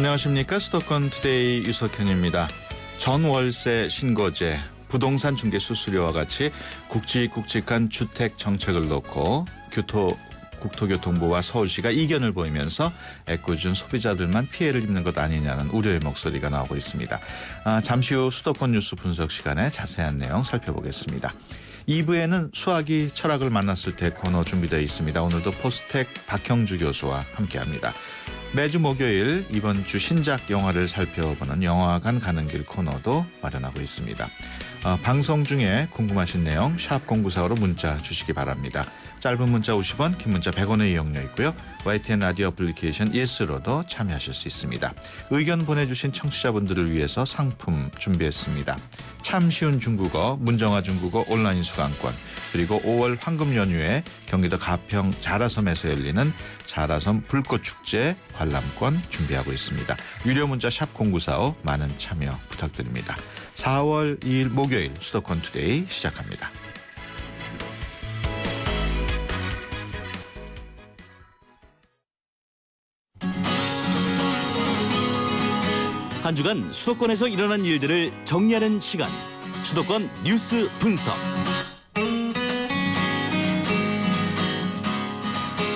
안녕하십니까. 수도권 투데이 유석현입니다. 전월세 신고제, 부동산 중개 수수료와 같이 굵직굵직한 주택 정책을 놓고 국토교통부와 서울시가 이견을 보이면서 애꿎은 소비자들만 피해를 입는 것 아니냐는 우려의 목소리가 나오고 있습니다. 잠시 후 수도권 뉴스 분석 시간에 자세한 내용 살펴보겠습니다. 2부에는 수학이 철학을 만났을 때 코너 준비되어 있습니다. 오늘도 포스텍 박형주 교수와 함께합니다. 매주 목요일 이번 주 신작 영화를 살펴보는 영화관 가는 길 코너도 마련하고 있습니다. 방송 중에 궁금하신 내용 샵 0945로 문자 주시기 바랍니다. 짧은 문자 50원, 긴 문자 100원의 이용료 있고요. YTN 라디오 애플리케이션 예스로도 참여하실 수 있습니다. 의견 보내주신 청취자분들을 위해서 상품 준비했습니다. 참 쉬운 중국어, 문정아 중국어 온라인 수강권, 그리고 5월 황금 연휴에 경기도 가평 자라섬에서 열리는 자라섬 불꽃축제 관람권 준비하고 있습니다. 유료 문자 샵 0945 많은 참여 부탁드립니다. 4월 2일 목요일 수도권 투데이 시작합니다. 한 주간 수도권에서 일어난 일들을 정리하는 시간, 수도권 뉴스 분석.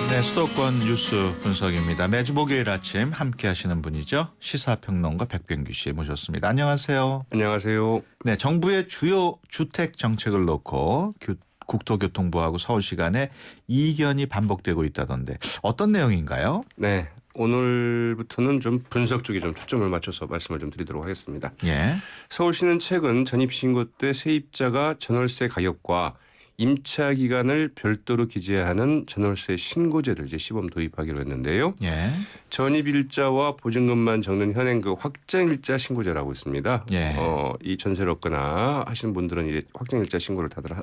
네, 수도권 뉴스 분석입니다. 매주 목요일 아침 함께 하시는 분이죠. 시사평론가 백병규 씨 모셨습니다. 안녕하세요. 안녕하세요. 네, 정부의 주요 주택 정책을 놓고 국토교통부하고 서울시 간에 이견이 반복되고 있다던데 어떤 내용인가요? 네, 오늘부터는 좀 분석 쪽에 좀 초점을 맞춰서 말씀을 좀 드리도록 하겠습니다. 예. 서울시는 최근 전입신고 때 세입자가 전월세 가격과 임차 기간을 별도로 기재하는 전월세 신고제를 이제 시범 도입하기로 했는데요. 예. 전입일자와 보증금만 적는 현행 그 확정일자 신고제라고 있습니다. 예. 이 전세를 얻거나 하시는 분들은 이제 확정일자 신고를 다들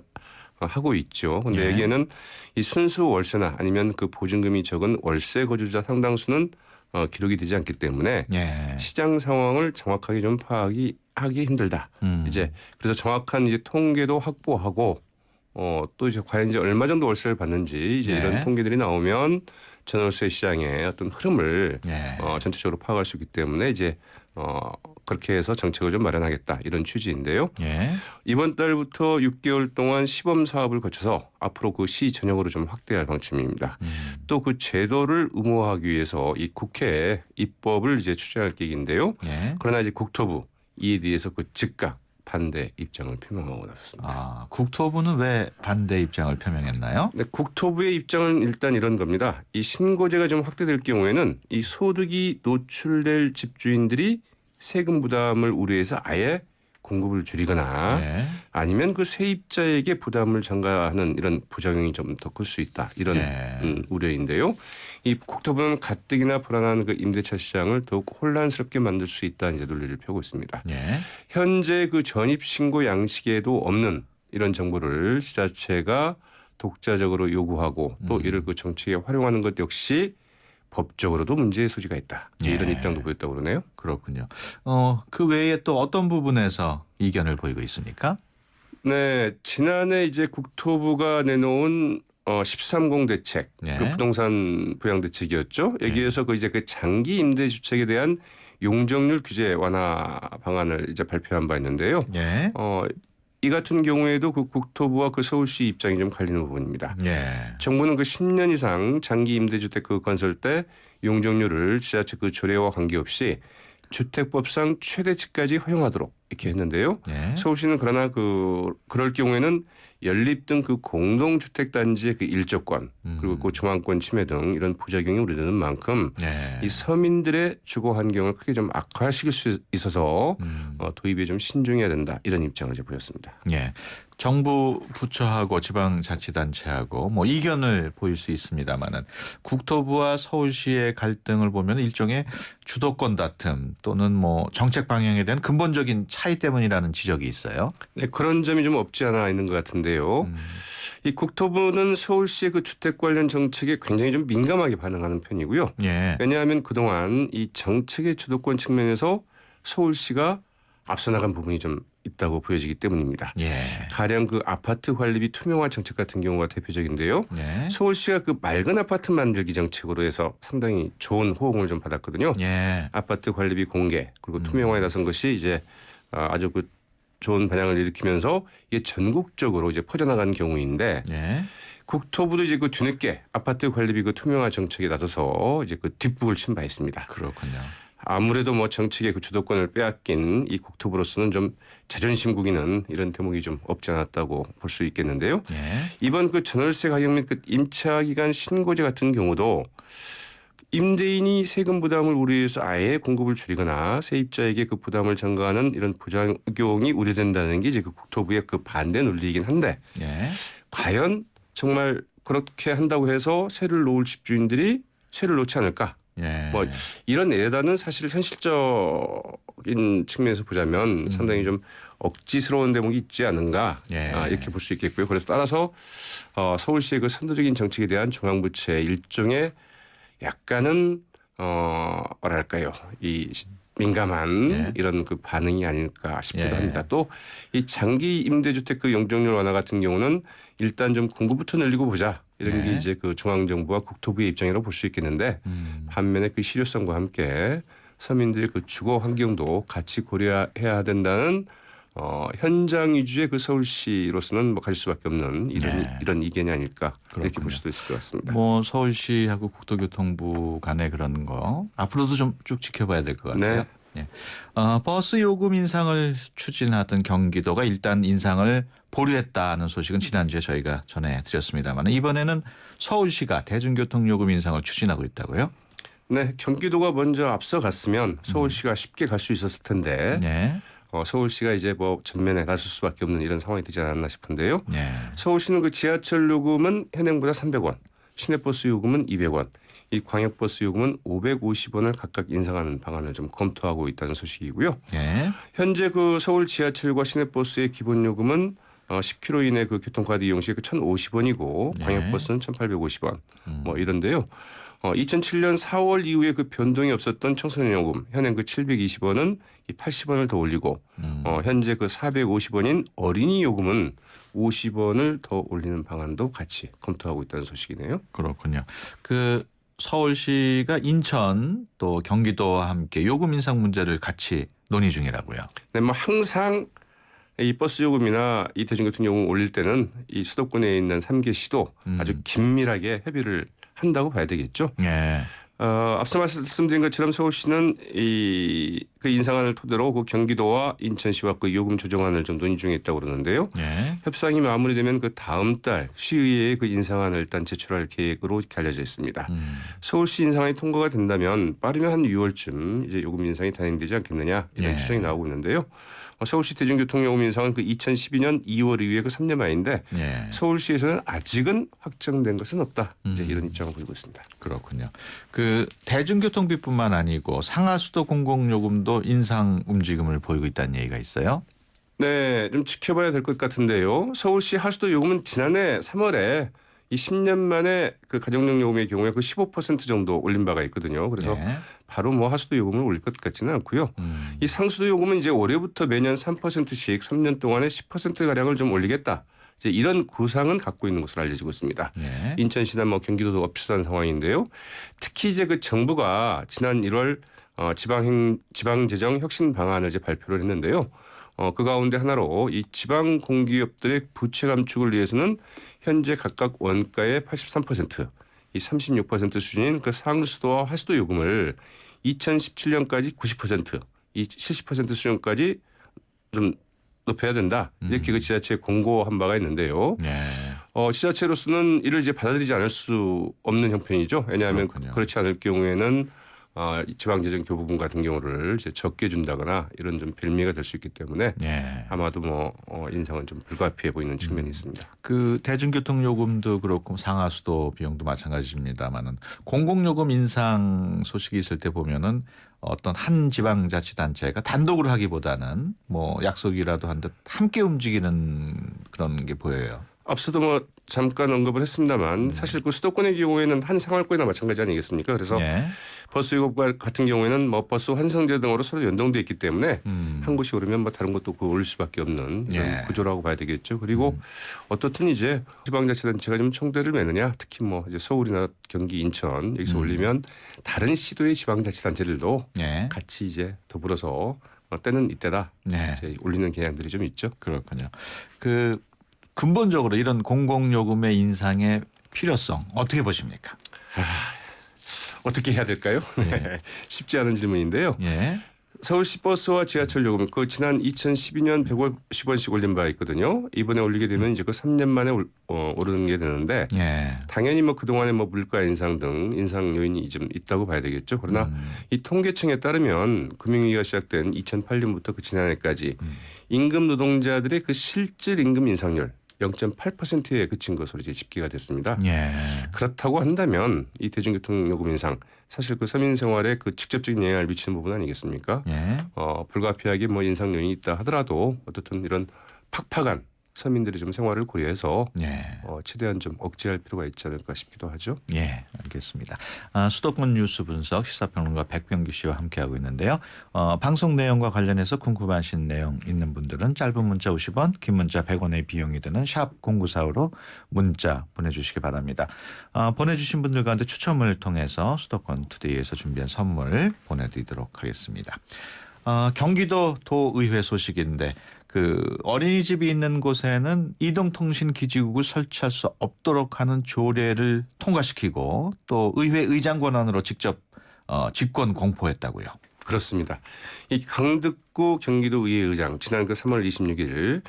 하고 있죠. 근데 예. 여기에는 이 순수 월세나 아니면 그 보증금이 적은 월세 거주자 상당수는 기록이 되지 않기 때문에 예. 시장 상황을 정확하게 좀 파악하기 힘들다. 이제 그래서 정확한 이제 통계도 확보하고 또 이제 과연 이제 얼마 정도 월세를 받는지 이제 예. 이런 통계들이 나오면 전월세 시장의 어떤 흐름을 예. 전체적으로 파악할 수 있기 때문에 이제 그렇게 해서 정책을 좀 마련하겠다 이런 취지인데요. 예. 이번 달부터 6개월 동안 시범 사업을 거쳐서 앞으로 그 시 전역으로 좀 확대할 방침입니다. 또 그 제도를 의무화하기 위해서 이 국회에 입법을 이제 추진할 계획인데요. 예. 그러나 이제 국토부 이에 대해서 그 즉각 반대 입장을 표명하고 나섰습니다. 국토부는 왜 반대 입장을 표명했나요? 네, 국토부의 입장은 일단 이런 겁니다. 이 신고제가 좀 확대될 경우에는 이 소득이 노출될 집주인들이 세금 부담을 우려해서 아예 공급을 줄이거나 예. 아니면 그 세입자에게 부담을 전가하는 이런 부작용이 좀 더 클 수 있다. 이런 우려인데요. 이 국토부는 가뜩이나 불안한 그 임대차 시장을 더욱 혼란스럽게 만들 수 있다 이제 논리를 펴고 있습니다. 예. 현재 그 전입 신고 양식에도 없는 이런 정보를 지자체가 독자적으로 요구하고 또 이를 그 정책에 활용하는 것 역시 법적으로도 문제의 소지가 있다. 이런 입장도 보였다고 그러네요. 그렇군요. 그 외에 또 어떤 부분에서 이견을 보이고 있습니까? 네, 지난해 이제 국토부가 내놓은 13공 대책, 예. 그 부동산 부양 대책이었죠. 여기에서 그 이제 그 장기 임대 주택에 대한 용적률 규제 완화 방안을 이제 발표한 바 있는데요. 예. 이 같은 경우에도 그 국토부와 그 서울시 입장이 좀 갈리는 부분입니다. 예. 정부는 그 10년 이상 장기 임대주택 그 건설 때 용적률을 지자체 그 조례와 관계없이 주택법상 최대치까지 허용하도록 이렇게 했는데요. 예. 서울시는 그러나 그럴 경우에는 연립 등 그 공동주택단지의 그 일조권 그리고 그 중앙권 침해 등 이런 부작용이 우려되는 만큼 예. 이 서민들의 주거 환경을 크게 좀 악화시킬 수 있어서 도입에 좀 신중해야 된다 이런 입장을 이제 보였습니다. 예. 정부 부처하고 지방자치단체하고 뭐 이견을 보일 수 있습니다만은 국토부와 서울시의 갈등을 보면 일종의 주도권 다툼 또는 뭐 정책 방향에 대한 근본적인 차이 때문이라는 지적이 있어요. 네, 그런 점이 좀 없지 않아 있는 것 같은데요. 이 국토부는 서울시의 그 주택 관련 정책에 굉장히 좀 민감하게 반응하는 편이고요. 예. 왜냐하면 그동안 이 정책의 주도권 측면에서 서울시가 앞서 나간 부분이 좀 있다고 보여지기 때문입니다. 예. 가령 그 아파트 관리비 투명화 정책 같은 경우가 대표적인데요. 예. 서울시가 그 맑은 아파트 만들기 정책으로 해서 상당히 좋은 호응을 좀 받았거든요. 예. 아파트 관리비 공개 그리고 투명화에 나선 것이 이제 아주 그 좋은 반향을 일으키면서 이게 전국적으로 이제 퍼져나간 경우인데 예. 국토부도 이제 그 뒤늦게 아파트 관리비 그 투명화 정책에 나서서 이제 그 뒷북을 친 바 있습니다. 그렇군요. 아무래도 뭐 정책의 그 주도권을 빼앗긴 이 국토부로서는 좀 자존심 구기는 이런 대목이 좀 없지 않았다고 볼 수 있겠는데요. 예. 이번 그 전월세 가격 및 그 임차 기간 신고제 같은 경우도 임대인이 세금 부담을 우려해서 아예 공급을 줄이거나 세입자에게 그 부담을 전가하는 이런 부작용이 우려된다는 게 이제 그 국토부의 그 반대 논리이긴 한데 예. 과연 정말 그렇게 한다고 해서 세를 놓을 집주인들이 세를 놓지 않을까? 예. 뭐 이런 예단은 사실 현실적인 측면에서 보자면 상당히 좀 억지스러운 대목이 있지 않은가 예. 이렇게 볼 수 있겠고요. 그래서 따라서 서울시의 그 선도적인 정책에 대한 중앙부처의 일종의 약간은 뭐랄까요 이 민감한 예. 이런 그 반응이 아닐까 싶기도 예. 합니다. 또 이 장기 임대주택 그 용적률 완화 같은 경우는 일단 좀 공급부터 늘리고 보자 이런 게 예. 이제 그 중앙정부와 국토부의 입장이라고 볼 수 있겠는데 반면에 그 실효성과 함께 서민들의 그 주거 환경도 같이 고려해야 된다는 현장 위주의 그 서울시로서는 뭐 가질 수밖에 없는 이런 이견이 아닐까 이렇게 그렇군요. 볼 수도 있을 것 같습니다. 뭐 서울시하고 국토교통부 간의 그런 거 앞으로도 좀 쭉 지켜봐야 될 것 같아요. 네. 예. 버스 요금 인상을 추진하던 경기도가 일단 인상을 보류했다는 소식은 지난주에 저희가 전해드렸습니다만 이번에는 서울시가 대중교통 요금 인상을 추진하고 있다고요? 네, 경기도가 먼저 앞서갔으면 서울시가 쉽게 갈 수 있었을 텐데 네. 서울시가 이제 뭐 전면에 나설 수밖에 없는 이런 상황이 되지 않았나 싶은데요. 네. 서울시는 그 지하철 요금은 현행보다 300원, 시내버스 요금은 200원, 이 광역버스 요금은 550원을 각각 인상하는 방안을 좀 검토하고 있다는 소식이고요. 네. 현재 그 서울 지하철과 시내버스의 기본 요금은 10km 이내 그 교통카드 이용 시에 그 1,050원이고 네. 광역버스는 1,850원 뭐 이런데요. 2007년 4월 이후에 그 변동이 없었던 청소년 요금 현행 그 720원은 이 80원을 더 올리고 현재 그 450원인 어린이 요금은 50원을 더 올리는 방안도 같이 검토하고 있다는 소식이네요. 그렇군요. 그 서울시가 인천 또 경기도와 함께 요금 인상 문제를 같이 논의 중이라고요. 네, 뭐 항상 이 버스 요금이나 이 대중교통 요금 올릴 때는 이 수도권에 있는 3개 시도 아주 긴밀하게 협의를 한다고 봐야 되겠죠. 예. 앞서 말씀드린 것처럼 서울시는 그 인상안을 토대로 그 경기도와 인천시와 그 요금 조정안을 좀 논의 중에 있다고 그러는데요. 예. 협상이 마무리되면 그 다음 달 시의회에 그 인상안을 일단 제출할 계획으로 이렇게 알려져 있습니다. 서울시 인상안이 통과가 된다면 빠르면 한 6월쯤 이제 요금 인상이 단행되지 않겠느냐 이런 예. 추정이 나오고 있는데요. 서울시 대중교통요금 인상은 그 2012년 2월 이후에 그 3년 만인데 예. 서울시에서는 아직은 확정된 것은 없다. 이제 이런 입장을 보이고 있습니다. 그렇군요. 그 대중교통비뿐만 아니고 상하수도 공공요금도 인상 움직임을 보이고 있다는 얘기가 있어요. 네, 좀 지켜봐야 될 것 같은데요. 서울시 하수도 요금은 지난해 3월에 이 10년 만에 그 가정용 요금의 경우에 그 15% 정도 올린 바가 있거든요. 그래서 예. 바로 뭐 하수도 요금을 올릴 것 같지는 않고요. 이 상수도 요금은 이제 올해부터 매년 3%씩 3년 동안에 10% 가량을 좀 올리겠다. 이제 이런 구상은 갖고 있는 것으로 알려지고 있습니다. 예. 인천시나 뭐 경기도도 비슷한 상황인데요. 특히 이제 그 정부가 지난 1월 지방재정 혁신 방안을 이제 발표를 했는데요. 그 가운데 하나로 이 지방 공기업들의 부채 감축을 위해서는 현재 각각 원가의 83%, 이 36% 수준인 그 상수도와 하수도 요금을 2017년까지 90%, 이 70% 수준까지 좀 높여야 된다. 이렇게 그 지자체에 공고한 바가 있는데요. 예. 지자체로서는 이를 이제 받아들이지 않을 수 없는 형편이죠. 왜냐하면 그렇군요. 그렇지 않을 경우에는 지방재정 교부분 같은 경우를 이제 적게 준다거나 이런 좀 빌미가 될 수 있기 때문에 예. 아마도 뭐 인상은 좀 불가피해 보이는 측면이 있습니다. 그 대중교통 요금도 그렇고 상하수도 비용도 마찬가지입니다만은 공공요금 인상 소식이 있을 때 보면은 어떤 한 지방자치단체가 단독으로 하기보다는 뭐 약속이라도 한 듯 함께 움직이는 그런 게 보여요. 앞서도 뭐 잠깐 언급을 했습니다만 사실 그 수도권의 경우에는 한 생활권이나 마찬가지 아니겠습니까? 그래서 예. 버스 요금 같은 경우에는 뭐 버스 환승제 등으로 서로 연동돼 있기 때문에 한 곳이 오르면 뭐 다른 곳도 그 오를 수밖에 없는 이런 예. 구조라고 봐야 되겠죠. 그리고 어떻든 이제 지방자치단체가 좀 총대를 매느냐, 특히 뭐 이제 서울이나 경기, 인천 여기서 올리면 다른 시도의 지방자치단체들도 예. 같이 이제 더불어서 때는 이때다 네. 이제 올리는 경향들이 좀 있죠. 그렇군요. 그 근본적으로 이런 공공요금의 인상의 필요성 어떻게 보십니까? 어떻게 해야 될까요? 네. 쉽지 않은 질문인데요. 예. 서울시 버스와 지하철 요금 그 지난 2012년 150원씩 올린 바 있거든요. 이번에 올리게 되면 이제 그 3년 만에 오르는 게 되는데 예. 당연히 뭐 그동안에 뭐 물가 인상 등 인상 요인이 좀 있다고 봐야 되겠죠. 그러나 이 통계청에 따르면 금융위기가 시작된 2008년부터 그 지난해까지 임금 노동자들의 그 실질 임금 인상률 0.8%에 그친 것으로 이제 집계가 됐습니다. 예. 그렇다고 한다면 이 대중교통 요금 인상 사실 그 서민 생활에 그 직접적인 영향을 미치는 부분 아니겠습니까? 예. 불가피하게 뭐 인상 요인이 있다 하더라도 어떻든 이런 팍팍한 서민들의 좀 생활을 고려해서 예. 최대한 좀 억제할 필요가 있지 않을까 싶기도 하죠. 예, 알겠습니다. 수도권 뉴스 분석 시사평론가 백병규 씨와 함께하고 있는데요. 방송 내용과 관련해서 궁금하신 내용 있는 분들은 짧은 문자 50원, 긴 문자 100원의 비용이 드는 샵 0945로 문자 보내주시기 바랍니다. 보내주신 분들 가운데 추첨을 통해서 수도권 투데이에서 준비한 선물 보내드리도록 하겠습니다. 경기도 도의회 소식인데 그 어린이집이 있는 곳에는 이동통신기지국을 설치할 수 없도록 하는 조례를 통과시키고 또 의회 의장 권한으로 직접 직권 공포했다고요. 그렇습니다. 이 강득구 경기도의회 의장 지난 그 3월 26일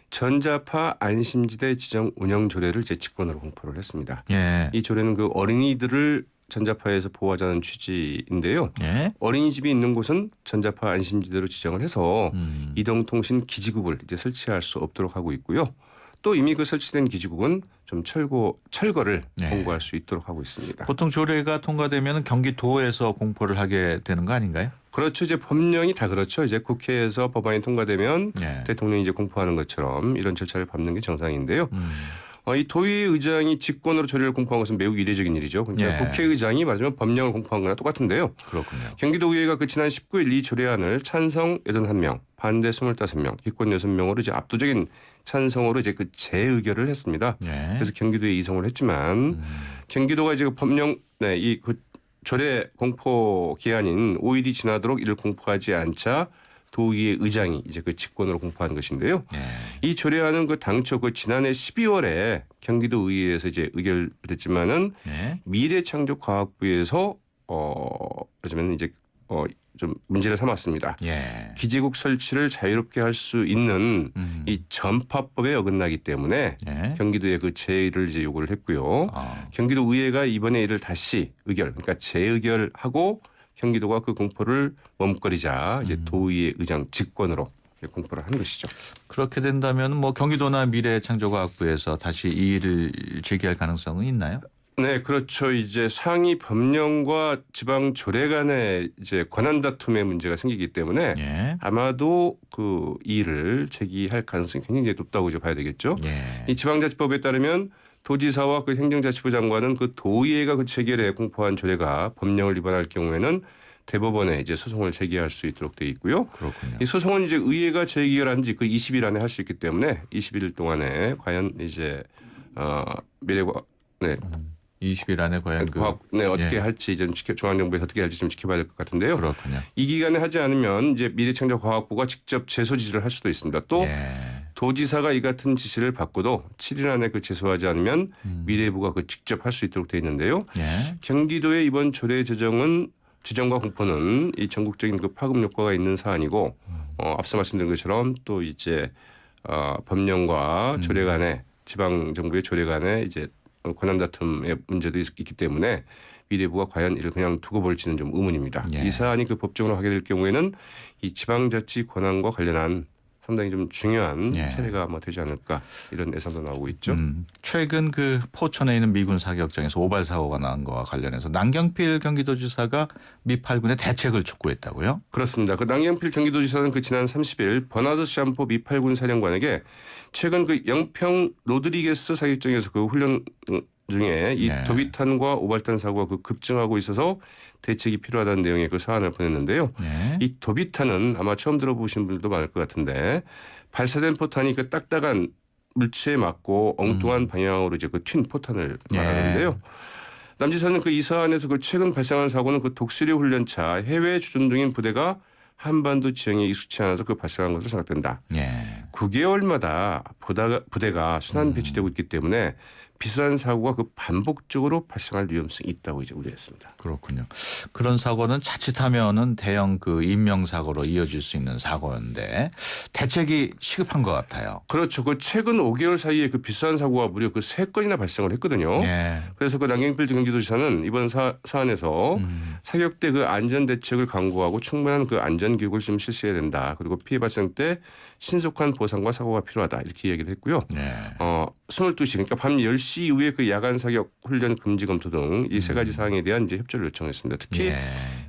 전자파 안심지대 지정 운영 조례를 제 직권으로 공포를 했습니다. 예. 이 조례는 그 어린이들을 전자파에서 보호하자는 취지인데요. 예. 어린이집이 있는 곳은 전자파 안심지대로 지정을 해서 이동통신 기지국을 이제 설치할 수 없도록 하고 있고요. 또 이미 그 설치된 기지국은 좀 철거를 네. 공고할 수 있도록 하고 있습니다. 보통 조례가 통과되면 경기도에서 공포를 하게 되는 거 아닌가요? 그렇죠. 이제 법령이 다 그렇죠. 이제 국회에서 법안이 통과되면 네. 대통령이 이제 공포하는 것처럼 이런 절차를 밟는 게 정상인데요. 이 도의회의장이 직권으로 조례를 공포한 것은 매우 이례적인 일이죠. 그러니까 예. 국회의장이 말하자면 법령을 공포한 거나 똑같은데요. 그렇군요. 경기도의회가 그 지난 19일 이 조례안을 찬성 81명, 반대 25명, 기권 6명으로 이제 압도적인 찬성으로 이제 그 재의결을 했습니다. 예. 그래서 경기도에 이송을 했지만 경기도가 이제 그 법령 이 그 조례 공포 기한인 5일이 지나도록 이를 공포하지 않자 도의회 의장이 이제 그 직권으로 공포한 것인데요. 예. 이 조례안은 그 당초 그 지난해 12월에 경기도 의회에서 이제 의결됐지만은 예. 미래창조과학부에서 요즘에는 이제 좀 문제를 삼았습니다. 예. 기지국 설치를 자유롭게 할 수 있는 이 전파법에 어긋나기 때문에 예. 경기도에 그 재의를 이제 요구를 했고요. 경기도 의회가 이번에 이를 다시 그러니까 재의결하고 경기도가 그 공포를 머뭇거리자 이제 도의회 의장 직권으로 공포를 한 것이죠. 그렇게 된다면 뭐 경기도나 미래창조과학부에서 다시 이 일을 제기할 가능성은 있나요? 네, 그렇죠. 이제 상위 법령과 지방 조례 간의 이제 권한 다툼의 문제가 생기기 때문에 예. 아마도 그 이 일을 제기할 가능성이 굉장히 높다고 이제 봐야 되겠죠. 예. 이 지방자치법에 따르면 도지사와 그 행정자치부 장관은 그 도의회가 그 체결해 공포한 조례가 법령을 위반할 경우에는 대법원에 이제 소송을 제기할 수 있도록 되어 있고요. 그렇군요. 이 소송은 이제 의회가 재의결한 지 그 20일 안에 할 수 있기 때문에 21일 동안에 과연 이제 미래과 20일 안에 과연 과학 어떻게 예. 할지 좀 중앙정부에서 어떻게 할지 좀 지켜봐야 될 것 같은데요. 그렇군요. 이 기간에 하지 않으면 이제 미래창조과학부가 직접 제소 지시를 할 수도 있습니다. 또 예. 도지사가 이 같은 지시를 받고도 7일 안에 그 제소하지 않으면 미래부가 그 직접 할 수 있도록 되어 있는데요. 예. 경기도의 이번 조례 지정과 공포는 이 전국적인 그 파급 효과가 있는 사안이고 앞서 말씀드린 것처럼 또 이제 법령과 조례 간의 지방 정부의 조례 간의 이제 권한 다툼의 문제도 있기 때문에 미래부가 과연 이를 그냥 두고 볼지는 좀 의문입니다. 예. 이 사안이 그 법정으로 하게 될 경우에는 이 지방자치 권한과 관련한 상당히 좀 중요한 예. 사례가 뭐 되지 않을까 이런 예상도 나오고 있죠. 최근 그 포천에 있는 미군 사격장에서 오발 사고가 난 거와 관련해서 남경필 경기도지사가 미 8군의 대책을 촉구했다고요? 그렇습니다. 그 남경필 경기도지사는 그 지난 30일 버나드 샴포 미 8군 사령관에게 최근 그 영평 로드리게스 사격장에서 그 훈련 중에 이 네. 도비탄과 오발탄 사고가 그 급증하고 있어서 대책이 필요하다는 내용의 그 사안을 보냈는데요. 네. 이 도비탄은 아마 처음 들어보신 분들도 많을 것 같은데 발사된 포탄이 그 딱딱한 물체에 맞고 엉뚱한 방향으로 이제 그 튄 포탄을 예. 말하는데요. 남 지사는 그 이 사안에서 그 최근 발생한 사고는 그 독수리 훈련차 해외 주둔 중인 부대가 한반도 지형에 익숙치 않아서 그 발생한 것으로 생각된다. 예. 9개월마다 부대가 순환 배치되고 있기 때문에 비슷한 사고가 그 반복적으로 발생할 위험성이 있다고 이제 우려했습니다. 그렇군요. 그런 사고는 자칫하면은 대형 그 인명 사고로 이어질 수 있는 사고인데 대책이 시급한 것 같아요. 그렇죠. 그 최근 5개월 사이에 그 비슷한 사고가 무려 그 3건이나 발생을 했거든요. 예. 그래서 그 남경필 경기도지사는 이번 사안에서 사격 때 그 안전 대책을 강구하고 충분한 그 안전 교육을 좀 실시해야 된다. 그리고 피해 발생 때 신속한 보상과 사고가 필요하다. 이렇게 얘기를 했고요. 예. 22시 그러니까 밤 10시 이후에 그 야간 사격 훈련 금지 검토 등 이 세 가지 사항에 대한 이제 협조를 요청했습니다. 특히 예.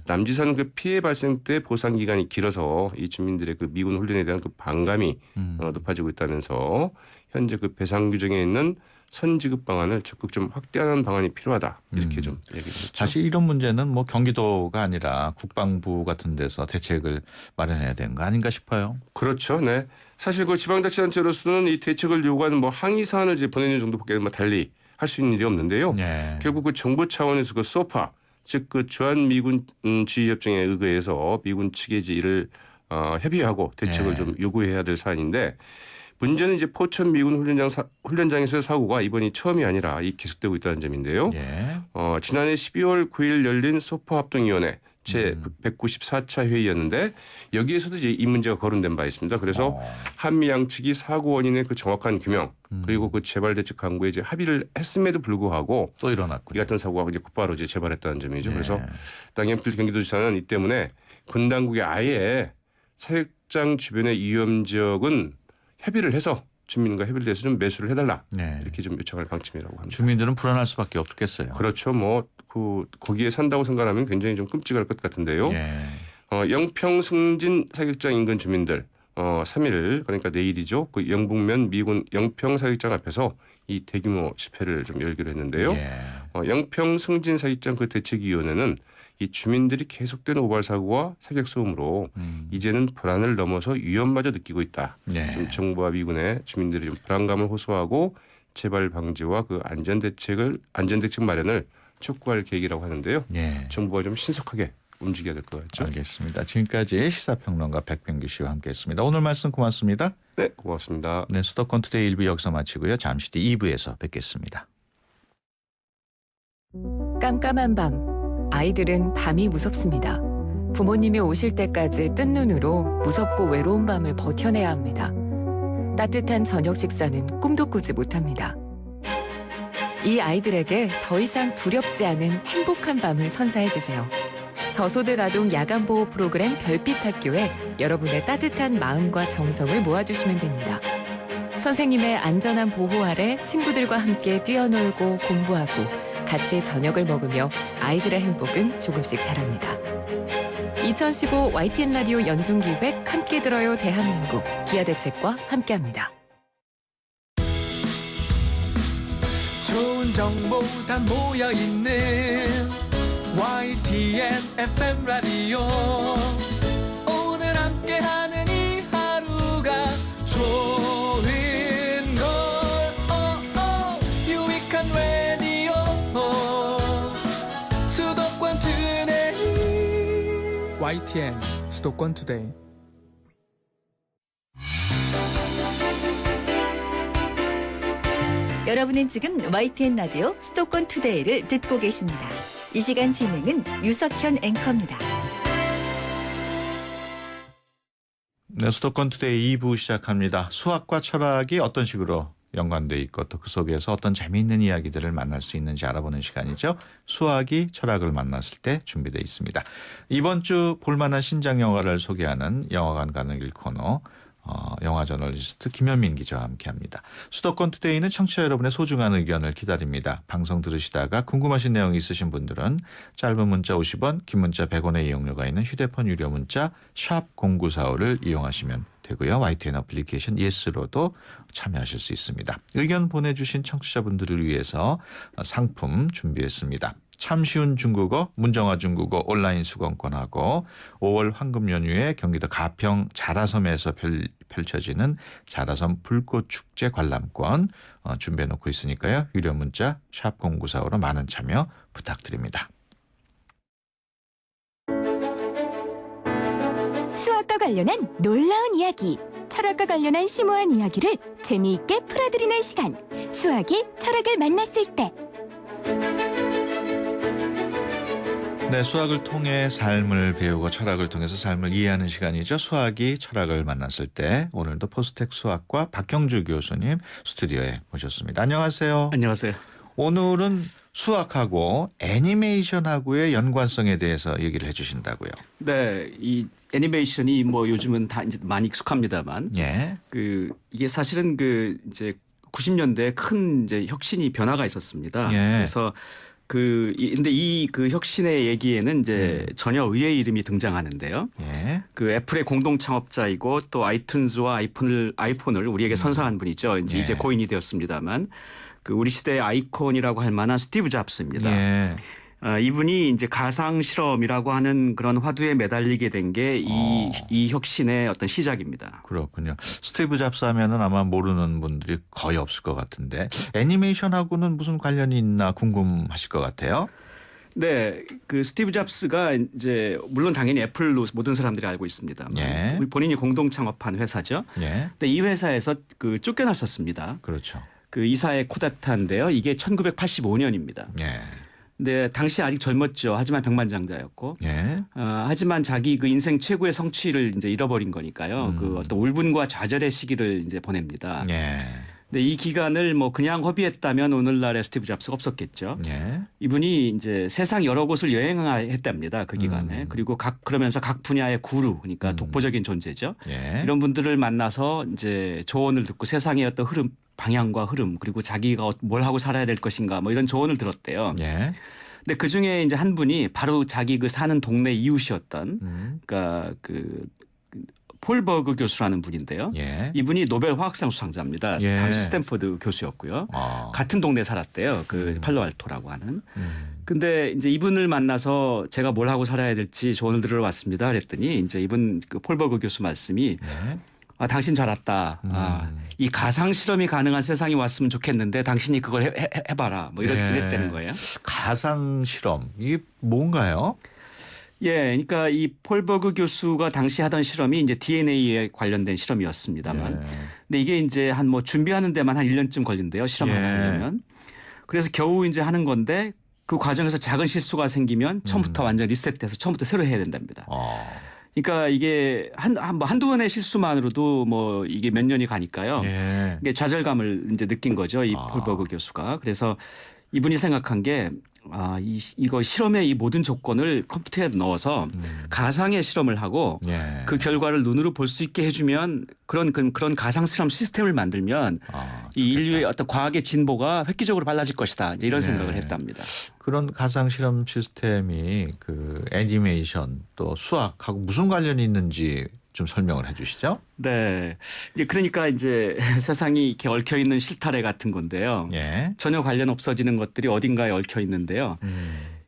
남 지사는 그 피해 발생 때 보상 기간이 길어서 이 주민들의 그 미군 훈련에 대한 그 반감이 높아지고 있다면서 현재 그 배상 규정에 있는 선지급 방안을 적극 좀 확대하는 방안이 필요하다. 이렇게 좀 얘기를 했죠. 사실 이런 문제는 뭐 경기도가 아니라 국방부 같은 데서 대책을 마련해야 되는 거 아닌가 싶어요. 그렇죠. 네. 사실 그 지방자치단체로서는 이 대책을 요구하는 뭐 항의 사안을 이제 보내는 정도밖에 뭐 달리 할 수 있는 일이 없는데요. 예. 결국 그 정부 차원에서 그 소파 즉 그 주한 미군 지휘 협정에 의거해서 미군 측에 이제 이를 협의하고 대책을 예. 좀 요구해야 될 사안인데 문제는 이제 포천 미군 훈련장에서의 사고가 이번이 처음이 아니라 이 계속되고 있다는 점인데요. 예. 지난해 12월 9일 열린 소파 합동위원회 제 194차 회의였는데 여기에서도 이제 이 문제가 거론된 바 있습니다. 그래서 한미 양측이 사고 원인의 그 정확한 규명 그리고 그 재발 대책 강구에 이제 합의를 했음에도 불구하고 또 이 일어났군요. 같은 사고가 이제 곧바로 이제 재발했다는 점이죠. 예. 그래서 남경필 경기도지사는 이 때문에 군 당국이 아예 사격장 주변의 위험 지역은 협의를 해서 주민과 협의를 해서 좀 매수를 해달라 네. 이렇게 좀 요청할 방침이라고 합니다. 주민들은 불안할 수밖에 없겠어요. 그렇죠. 뭐 거기에 산다고 생각하면 굉장히 좀 끔찍할 것 같은데요. 예. 영평 승진 사격장 인근 주민들 3일 그러니까 내일이죠. 그 영북면 미군 영평 사격장 앞에서 이 대규모 집회를 좀 열기로 했는데요. 예. 영평 승진 사격장 그 대책위원회는 이 주민들이 계속되는 오발 사고와 사격 소음으로 이제는 불안을 넘어서 위험마저 느끼고 있다. 예. 좀 정부와 미군의 주민들이 좀 불안감을 호소하고 재발 방지와 그 안전 대책 마련을 촉구할 계획이라고 하는데요. 예. 정부가 좀 신속하게 움직여야 될 것 같죠. 알겠습니다. 지금까지 시사평론가 백병규 씨와 함께했습니다. 오늘 말씀 고맙습니다. 네, 고맙습니다. 네, 수도권 투데이 1부 여기서 마치고요. 잠시 뒤 2부에서 뵙겠습니다. 깜깜한 밤, 아이들은 밤이 무섭습니다. 부모님이 오실 때까지 뜬 눈으로 무섭고 외로운 밤을 버텨내야 합니다. 따뜻한 저녁 식사는 꿈도 꾸지 못합니다. 이 아이들에게 더 이상 두렵지 않은 행복한 밤을 선사해주세요. 저소득 아동 야간 보호 프로그램 별빛 학교에 여러분의 따뜻한 마음과 정성을 모아주시면 됩니다. 선생님의 안전한 보호 아래 친구들과 함께 뛰어놀고 공부하고 같이 저녁을 먹으며 아이들의 행복은 조금씩 자랍니다. 2015 YTN 라디오 연중기획 함께 들어요 대한민국 기아대책과 함께합니다. 좋은 정보 다 모여있는 YTN FM 라디오 오늘 함께하는 이 하루가 좋은 걸 유익한 라디오 수도권 투데이 YTN 수도권 투데이 여러분은 지금 YTN 라디오 수도권 투데이를 듣고 계십니다. 이 시간 진행은 유석현 앵커입니다. 네, 수도권 투데이 2부 시작합니다. 수학과 철학이 어떤 식으로 연관돼 있고 또 그 속에서 어떤 재미있는 이야기들을 만날 수 있는지 알아보는 시간이죠. 수학이 철학을 만났을 때 준비되어 있습니다. 이번 주 볼만한 신작 영화를 소개하는 영화관 가는 길 코너 영화 저널리스트 김현민 기자와 함께합니다. 수도권 투데이는 청취자 여러분의 소중한 의견을 기다립니다. 방송 들으시다가 궁금하신 내용이 있으신 분들은 짧은 문자 50원, 긴 문자 100원의 이용료가 있는 휴대폰 유료 문자 샵 0945를 이용하시면 되고요. YTN 어플리케이션 예스로도 참여하실 수 있습니다. 의견 보내주신 청취자분들을 위해서 상품 준비했습니다. 참 쉬운 중국어, 문정아 중국어 온라인 수강권하고 5월 황금 연휴에 경기도 가평 자라섬에서 펼쳐지는 자라섬 불꽃축제 관람권 준비해놓고 있으니까요. 유료 문자 샵 0945로 많은 참여 부탁드립니다. 수학과 관련한 놀라운 이야기, 철학과 관련한 심오한 이야기를 재미있게 풀어드리는 시간. 수학이 철학을 만났을 때. 네, 수학을 통해 삶을 배우고 철학을 통해서 삶을 이해하는 시간이죠. 수학이 철학을 만났을 때 오늘도 포스텍 수학과 박형주 교수님 스튜디오에 모셨습니다. 안녕하세요. 안녕하세요. 오늘은 수학하고 애니메이션하고의 연관성에 대해서 얘기를 해주신다고요. 네, 이 애니메이션이 뭐 요즘은 다 이제 많이 익숙합니다만, 예. 이게 사실은 이제 90년대에 큰 이제 혁신이 변화가 있었습니다. 예. 그래서 근데 이 혁신의 얘기에는 이제 전혀 의외의 이름이 등장하는데요. 예. 애플의 공동 창업자이고 또 아이튠즈와 아이폰을 우리에게 선사한 분이죠. 예. 이제 고인이 되었습니다만, 우리 시대의 아이콘이라고 할 만한 스티브 잡스입니다. 예. 이분이 이제 가상 실험이라고 하는 그런 화두에 매달리게 된 게 이 혁신의 어떤 시작입니다. 그렇군요. 스티브 잡스 하면은 아마 모르는 분들이 거의 없을 것 같은데 애니메이션하고는 무슨 관련이 있나 궁금하실 것 같아요. 네, 스티브 잡스가 이제 물론 당연히 애플로 모든 사람들이 알고 있습니다. 예. 본인이 공동 창업한 회사죠. 예. 근데 이 회사에서 쫓겨났었습니다. 그렇죠. 이사의 쿠데타인데요. 이게 1985년입니다. 예. 근데 당시 아직 젊었죠. 하지만 백만장자였고. 예. 하지만 자기 인생 최고의 성취를 이제 잃어버린 거니까요. 어떤 울분과 좌절의 시기를 이제 보냅니다. 예. 근데 이 기간을 뭐 그냥 허비했다면 오늘날의 스티브 잡스가 없었겠죠. 예. 이분이 이제 세상 여러 곳을 여행했답니다. 그 기간에. 그리고 그러면서 각 분야의 구루, 그러니까 독보적인 존재죠. 예. 이런 분들을 만나서 이제 조언을 듣고 세상의 어떤 흐름, 방향과 흐름, 그리고 자기가 뭘 하고 살아야 될 것인가 뭐 이런 조언을 들었대요. 예. 근데 그 중에 이제 한 분이 바로 자기 사는 동네 이웃이었던 그러니까 폴 버그 교수라는 분인데요. 예. 이분이 노벨 화학상 수상자입니다. 예. 당시 스탠퍼드 교수였고요. 같은 동네에 살았대요. 팔로알토라고 하는. 근데 이제 이분을 만나서 제가 뭘 하고 살아야 될지 조언을 들으러 왔습니다. 그랬더니 이제 이분 폴 버그 교수 말씀이 예. 당신 잘 왔다. 이 가상 실험이 가능한 세상이 왔으면 좋겠는데 당신이 그걸 해봐라. 뭐 이랬다는 거예요. 가상 실험 이게 뭔가요? 예, 그러니까 이 폴 버그 교수가 당시 하던 실험이 이제 DNA에 관련된 실험이었습니다만, 예. 근데 이게 이제 뭐 준비하는 데만 한 1년쯤 걸린대요. 실험 하나 하려면. 그래서 겨우 이제 하는 건데 그 과정에서 작은 실수가 생기면 처음부터 완전 리셋돼서 처음부터 새로 해야 된답니다. 그러니까 이게 한두 번의 실수만으로도 뭐 이게 몇 년이 가니까요. 예. 이게 좌절감을 이제 느낀 거죠. 이 폴 버그 교수가. 그래서 이분이 생각한 게 이거 실험의 이 모든 조건을 컴퓨터에 넣어서 가상의 실험을 하고 예. 그 결과를 눈으로 볼 수 있게 해주면 그런 가상 실험 시스템을 만들면 이 인류의 어떤 과학의 진보가 획기적으로 빨라질 것이다. 이제 이런 생각을 했답니다. 그런 가상 실험 시스템이 애니메이션 또 수학하고 무슨 관련이 있는지 좀 설명을 해주시죠. 네, 그러니까 이제 세상이 이렇게 얽혀 있는 실타래 같은 건데요. 예. 전혀 관련 없어지는 것들이 어딘가에 얽혀 있는데요.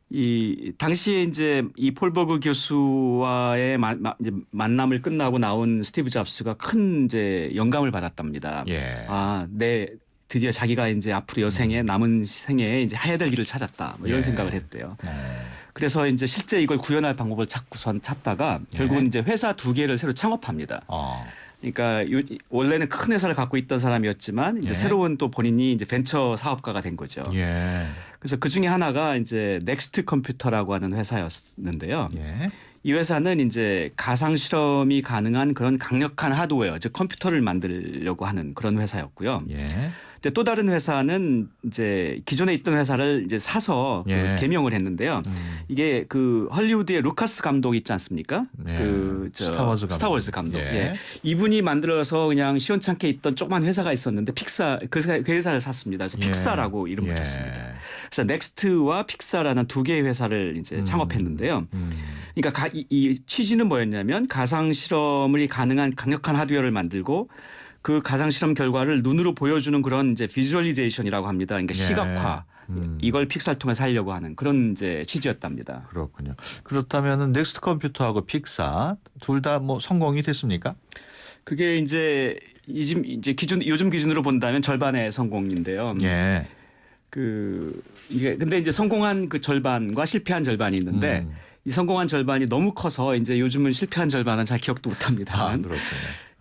이 당시에 이제 이 폴 버그 교수와의 이제 만남을 끝나고 나온 스티브 잡스가 큰 이제 영감을 받았답니다. 예. 드디어 자기가 이제 앞으로 여생에 남은 생에 이제 해야 될 길을 찾았다. 뭐 이런 예. 생각을 했대요. 그래서 이제 실제 이걸 구현할 방법을 찾다가 결국은 이제 회사 2개를 새로 창업합니다. 그러니까 원래는 큰 회사를 갖고 있던 사람이었지만 이제 예. 새로운 또 본인이 이제 벤처 사업가가 된 거죠. 예. 그래서 그 중에 하나가 이제 넥스트 컴퓨터라고 하는 회사였는데요. 예. 이 회사는 이제 가상 실험이 가능한 그런 강력한 하드웨어, 즉 컴퓨터를 만들려고 하는 그런 회사였고요. 예. 이제 또 다른 회사는 이제 기존에 있던 회사를 이제 사서 예. 개명을 했는데요. 이게 그 헐리우드의 루카스 감독 있지 않습니까? 예. 그 스타워즈 감독. 예. 예. 이분이 만들어서 그냥 시원찮게 있던 조그만 회사가 있었는데 그 회사를 샀습니다. 그래서 예. 픽사라고 이름 예. 붙였습니다. 그래서 넥스트와 픽사라는 두 개의 회사를 이제 창업했는데요. 그러니까 이 취지는 뭐였냐면 가상 실험이 가능한 강력한 하드웨어를 만들고 그 가상 실험 결과를 눈으로 보여주는 그런 이제 비주얼리제이션이라고 합니다. 그러니까 예. 시각화 이걸 픽사를 통해서 하려고 하는 그런 이제 취지였답니다. 그렇군요. 그렇다면은 넥스트 컴퓨터하고 픽사 둘 다 뭐 성공이 됐습니까? 그게 이제 요즘 기준으로 본다면 절반의 성공인데요. 예. 이게 근데 이제 성공한 그 절반과 실패한 절반이 있는데 이 성공한 절반이 너무 커서 이제 요즘은 실패한 절반은 잘 기억도 못합니다. 아, 그렇군요.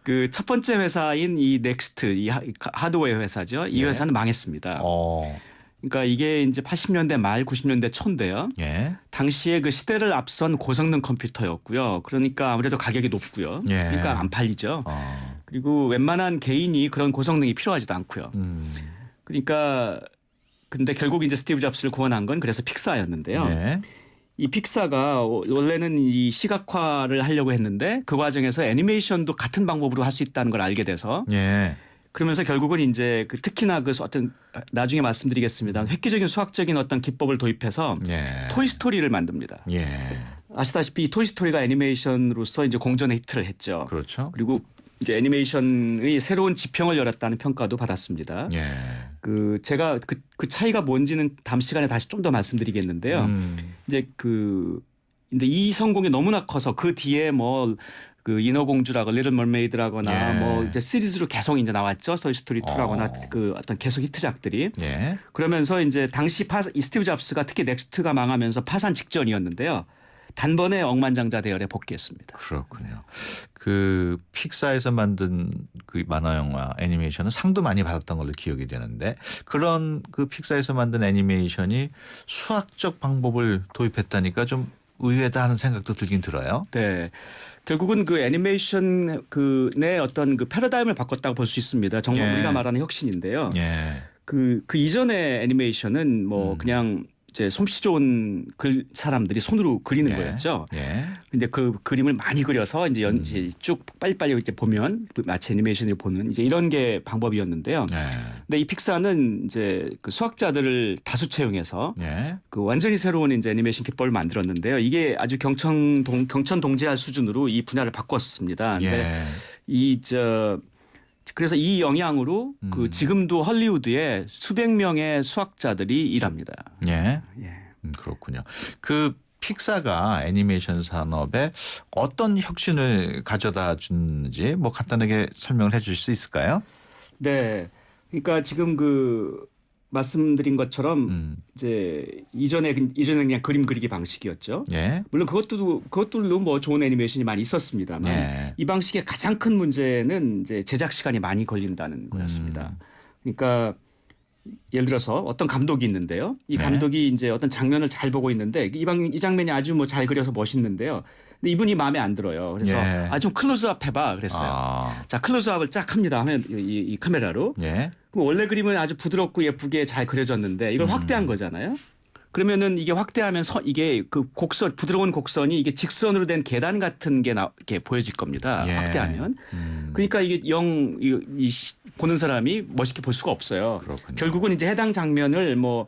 그 첫 번째 회사인 이 넥스트 이 하드웨어 회사죠. 이 예. 회사는 망했습니다. 어. 그러니까 이게 이제 80년대 말 90년대 초인데요. 예. 당시에 그 시대를 앞선 고성능 컴퓨터였고요. 그러니까 아무래도 가격이 높고요. 예. 그러니까 안 팔리죠. 어. 그리고 웬만한 개인이 그런 고성능이 필요하지도 않고요. 그러니까 근데 결국 이제 스티브 잡스를 구원한 건 그래서 픽사였는데요. 예. 이 픽사가 원래는 이 시각화를 하려고 했는데 그 과정에서 애니메이션도 같은 방법으로 할 수 있다는 걸 알게 돼서 예. 그러면서 결국은 이제 그 특히나 그 어떤 나중에 말씀드리겠습니다. 획기적인 수학적인 어떤 기법을 도입해서 예. 토이스토리를 만듭니다. 예. 아시다시피 이 토이스토리가 애니메이션으로서 이제 공전의 히트를 했죠. 그렇죠. 그리고 이제 애니메이션의 새로운 지평을 열었다는 평가도 받았습니다. 예. 제가 그 차이가 뭔지는 다음 시간에 다시 좀 더 말씀드리겠는데요. 이제 근데 이 성공이 너무나 커서 그 뒤에 뭐 그 인어공주라고 리틀 머메이드라거나 예. 뭐 이제 시리즈로 계속 이제 나왔죠. 토이스토리 2라거나 그 어떤 계속 히트작들이. 예. 그러면서 이제 당시 이 스티브 잡스가 특히 넥스트가 망하면서 파산 직전이었는데요. 단번에 억만장자 대열에 복귀했습니다. 그렇군요. 그 픽사에서 만든 그 만화 영화 애니메이션은 상도 많이 받았던 걸로 기억이 되는데 그런 그 픽사에서 만든 애니메이션이 수학적 방법을 도입했다니까 좀 의외다 하는 생각도 들긴 들어요. 네. 결국은 그 애니메이션 내 어떤 그 패러다임을 바꿨다고 볼 수 있습니다. 정말 예. 우리가 말하는 혁신인데요. 예. 그 이전의 애니메이션은 뭐 그냥 이제 솜씨 좋은 사람들이 손으로 그리는 예. 거였죠. 예. 근데 그 그림을 많이 그려서 이제 이제 쭉 빨리빨리 이렇게 보면 마치 애니메이션을 보는 이제 이런 게 방법이었는데요. 예. 근데 이 픽사는 이제 그 수학자들을 다수 채용해서 예. 그 완전히 새로운 이제 애니메이션 기법을 만들었는데요. 이게 아주 경천 동제할 수준으로 이 분야를 바꿨습니다. 근데 예. 그래서 이 영향으로 그 지금도 헐리우드에 수백 명의 수학자들이 일합니다. 예. 예. 그렇군요. 그 픽사가 애니메이션 산업에 어떤 혁신을 가져다 줬는지 뭐 간단하게 설명을 해 주실 수 있을까요? 네. 그러니까 지금 그 말씀드린 것처럼 이제 이전에 그냥 그림 그리기 방식이었죠. 예. 물론 그것들도 뭐 좋은 애니메이션이 많이 있었습니다만 예. 이 방식의 가장 큰 문제는 이제 제작 시간이 많이 걸린다는 거였습니다. 그러니까 예를 들어서 어떤 감독이 있는데요. 이 네. 감독이 이제 어떤 장면을 잘 보고 있는데 이 장면이 아주 뭐 잘 그려서 멋있는데요. 근데 이분이 마음에 안 들어요. 그래서 예. 좀 클로즈업 해봐 그랬어요. 아. 자 클로즈업을 쫙 합니다. 하면 이 카메라로. 예. 그럼 원래 그림은 아주 부드럽고 예쁘게 잘 그려졌는데 이걸 확대한 거잖아요. 그러면은 이게 확대하면서 이게 그 부드러운 곡선이 이게 직선으로 된 계단 같은 게 이렇게 보여질 겁니다. 예. 확대하면. 그러니까 이게 보는 사람이 멋있게 볼 수가 없어요. 그렇군요. 결국은 이제 해당 장면을 뭐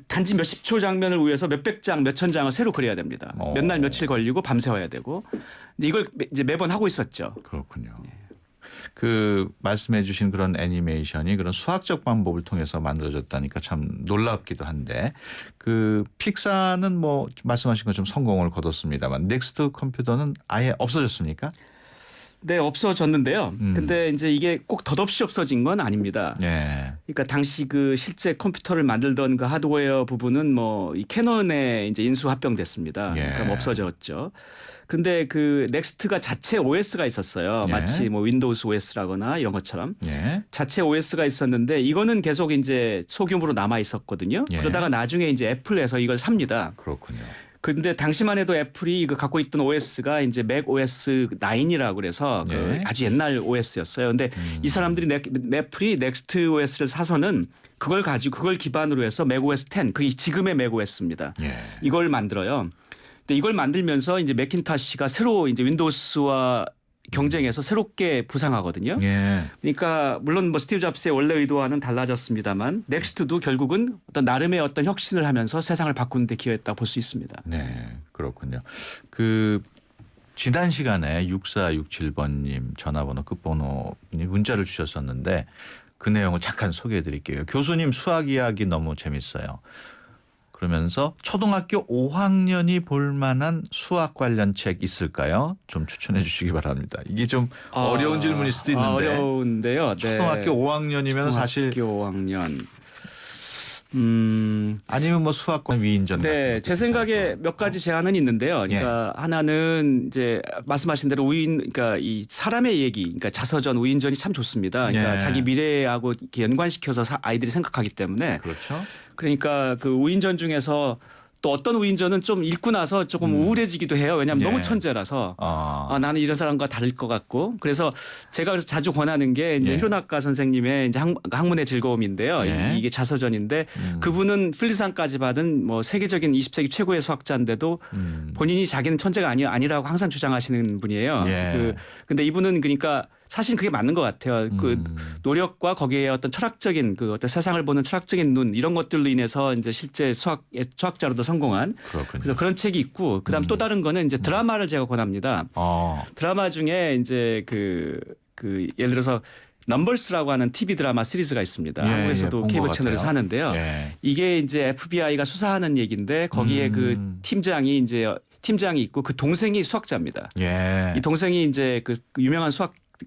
단지 몇십 초 장면을 위해서 몇백 장, 몇천 장을 새로 그려야 됩니다. 몇 날 며칠 걸리고 밤새워야 되고. 근데 이걸 이제 매번 하고 있었죠. 그렇군요. 그 말씀해 주신 그런 애니메이션이 그런 수학적 방법을 통해서 만들어졌다니까 참 놀랍기도 한데 그 픽사는 뭐 말씀하신 것처럼 성공을 거뒀습니다만 넥스트 컴퓨터는 아예 없어졌습니까? 네, 없어졌는데요. 근데 이제 이게 꼭 덧없이 없어진 건 아닙니다. 예. 그러니까 당시 그 실제 컴퓨터를 만들던 그 하드웨어 부분은 뭐 이 캐논에 이제 인수 합병됐습니다. 예. 그러니까 없어졌죠. 그런데 그 넥스트가 자체 OS가 있었어요. 예. 마치 뭐 윈도우스 OS라거나 이런 것처럼 예. 자체 OS가 있었는데 이거는 계속 이제 소규모로 남아 있었거든요. 예. 그러다가 나중에 이제 애플에서 이걸 삽니다. 그렇군요. 근데 당시만 해도 애플이 그 갖고 있던 OS가 이제 맥 OS 9이라고 그래서 그 네. 아주 옛날 OS였어요. 근데 이 사람들이 애플이 넥스트 OS를 사서는 그걸 가지고 그걸 기반으로 해서 맥 OS 10, 그 지금의 맥 OS입니다. 예. 이걸 만들어요. 근데 이걸 만들면서 이제 매킨토시가 새로 이제 윈도우스와 경쟁해서 새롭게 부상하거든요. 예. 그러니까 물론 뭐 스티브 잡스의 원래 의도와는 달라졌습니다만 넥스트도 결국은 어떤 나름의 어떤 혁신을 하면서 세상을 바꾸는 데 기여했다고 볼 수 있습니다. 네, 그렇군요. 그 지난 시간에 6467번님 전화번호 끝번호 문자를 주셨었는데 그 내용을 잠깐 소개해 드릴게요. 교수님 수학 이야기 너무 재밌어요. 그러면서 초등학교 5학년이 볼 만한 수학 관련 책 있을까요? 좀 추천해 주시기 바랍니다. 이게 좀 어려운 질문일 수도 있는데. 어려운데요. 네. 초등학교 5학년이면 사실 초등학교 5학년. 아니면 뭐 수학권 위인전 같은 네, 것도 제 생각에 괜찮고. 몇 가지 제안은 있는데요. 그러니까 하나는 이제 말씀하신 대로 그러니까 이 사람의 얘기, 그러니까 자서전, 우인전이 참 좋습니다. 그러니까 예. 자기 미래하고 이렇게 연관시켜서 아이들이 생각하기 때문에 그렇죠. 그러니까 그 우인전 중에서 또 어떤 우인전은 좀 읽고 나서 조금 우울해지기도 해요. 왜냐하면 예. 너무 천재라서 아, 나는 이런 사람과 다를 것 같고 그래서 제가 그래서 자주 권하는 게 이제 예. 히로나카 선생님의 이제 학문의 즐거움인데요. 예. 이게 자서전인데 그분은 필리상까지 받은 뭐 세계적인 20세기 최고의 수학자인데도 본인이 자기는 천재가 아니라고 항상 주장하시는 분이에요. 예. 근데 이분은 그러니까 사실 그게 맞는 것 같아요. 그 노력과 거기에 어떤 철학적인 그 어떤 세상을 보는 철학적인 눈 이런 것들로 인해서 이제 실제 수학자로도 성공한 그렇군요. 그래서 그런 책이 있고 그다음 또 다른 거는 이제 드라마를 제가 권합니다. 드라마 중에 이제 그 예를 들어서 넘버스라고 하는 TV 드라마 시리즈가 있습니다. 예, 한국에서도 본것 케이블 채널에서 같아요. 하는데요. 예. 이게 이제 FBI가 수사하는 얘기인데 거기에 그 팀장이 있고 그 동생이 수학자입니다. 예. 이 동생이 이제 그 유명한